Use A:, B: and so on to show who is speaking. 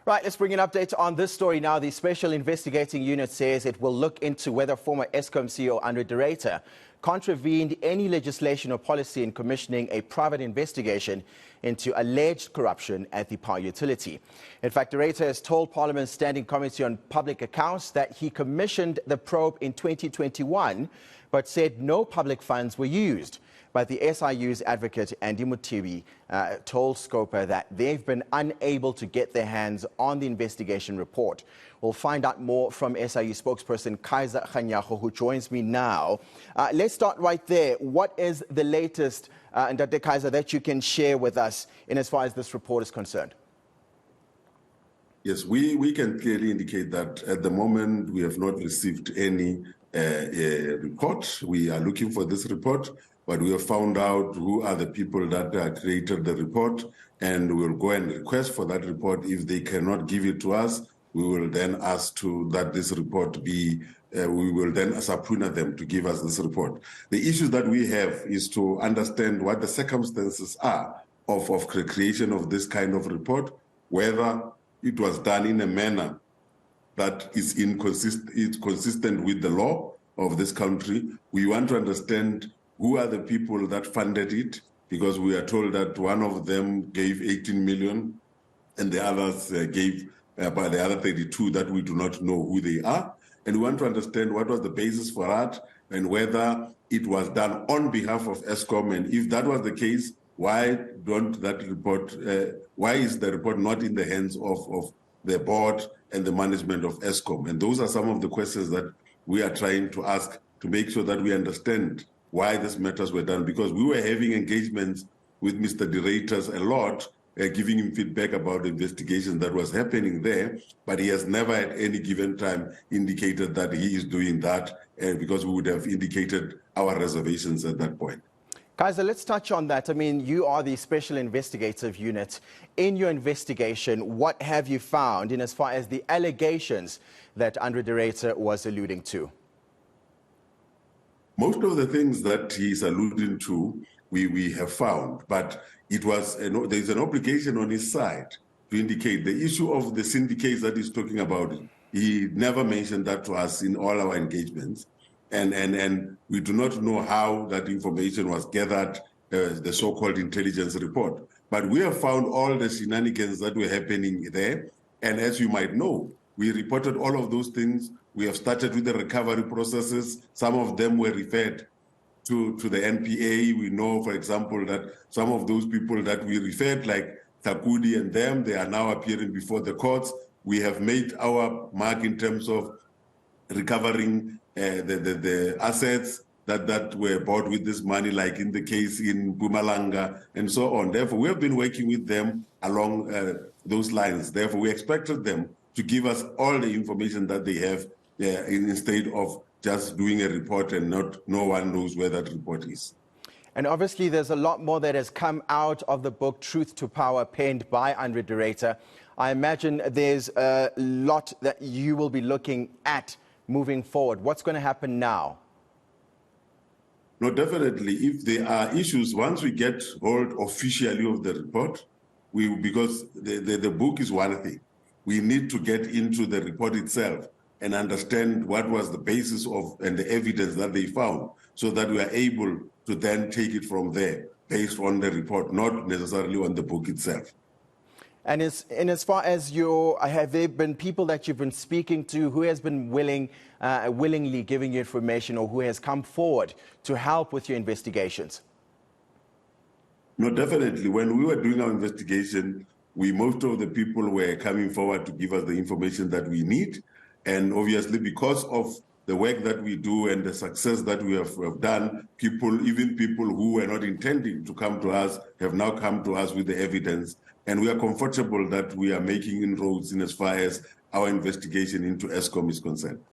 A: Right, let's bring an update on this story now. The Special Investigating Unit says it will look into whether former Eskom CEO Ruyter contravened any legislation or policy in commissioning a private investigation into alleged corruption at the power utility. In fact, Ruyter has told Parliament's Standing Committee on Public Accounts that he commissioned the probe in 2021, but said no public funds were used. But the SIU's advocate, Andy Mutibi, told Scopa that they've been unable to get their hands on the investigation report. We'll find out more from SIU spokesperson Kaizer Kganyago, who joins me now. Let's start right there. What is the latest, Dr. Kaizer, that you can share with us in as far as this report is concerned?
B: Yes, we can clearly indicate that at the moment we have not received any report. We are looking for this report, but we have found out who are the people that created the report, and we'll go and request for that report. If they cannot give it to us, we will then ask that this report be, we will then subpoena them to give us this report. The issue that we have is to understand what the circumstances are of creation of this kind of report, whether it was done in a manner that is consistent with the law of this country. We want to understand who are the people that funded it, because we are told that one of them gave 18 million and the others gave by the other 32 that we do not know who they are. And we want to understand what was the basis for that and whether it was done on behalf of Eskom. And if that was the case, why is the report not in the hands of the board and the management of Eskom? And those are some of the questions that we are trying to ask to make sure that we understand why these matters were done, because we were having engagements with Mr. Ruyter a lot, giving him feedback about the investigation that was happening there, but he has never at any given time indicated that he is doing that, because we would have indicated our reservations at that point.
A: Kaizer, let's touch on that. I mean, you are the Special Investigative Unit. In your investigation, what have you found in as far as the allegations that Ruyter was alluding to?
B: Most of the things that he's alluding to, we have found, but it was there's an obligation on his side to indicate the issue of the syndicates that he's talking about. He never mentioned that to us in all our engagements, and we do not know how that information was gathered, the so-called intelligence report. But we have found all the shenanigans that were happening there, and as you might know, we reported all of those things. We have started with the recovery processes. Some of them were referred to the NPA. We know, for example, that some of those people that we referred, like Takudi and them, they are now appearing before the courts. We have made our mark in terms of recovering the assets that were bought with this money, like in the case in Mpumalanga and so on. Therefore, we have been working with them along those lines. Therefore, we expected them to give us all the information that they have instead of just doing a report and no one knows where that report is.
A: And obviously there's a lot more that has come out of the book Truth to Power, penned by Ruyter. I imagine there's a lot that you will be looking at moving forward. What's going to happen now?
B: No, definitely. If there are issues, once we get hold officially of the report, because the book is one thing. We need to get into the report itself and understand what was the basis of and the evidence that they found, so that we are able to then take it from there based on the report, not necessarily on the book itself.
A: And as far as have there been people that you've been speaking to who has been willingly giving you information, or who has come forward to help with your investigations?
B: No, definitely. When we were doing our investigation, most of the people were coming forward to give us the information that we need. And obviously, because of the work that we do and the success that we have done, even people who were not intending to come to us, have now come to us with the evidence. And we are comfortable that we are making inroads in as far as our investigation into Eskom is concerned.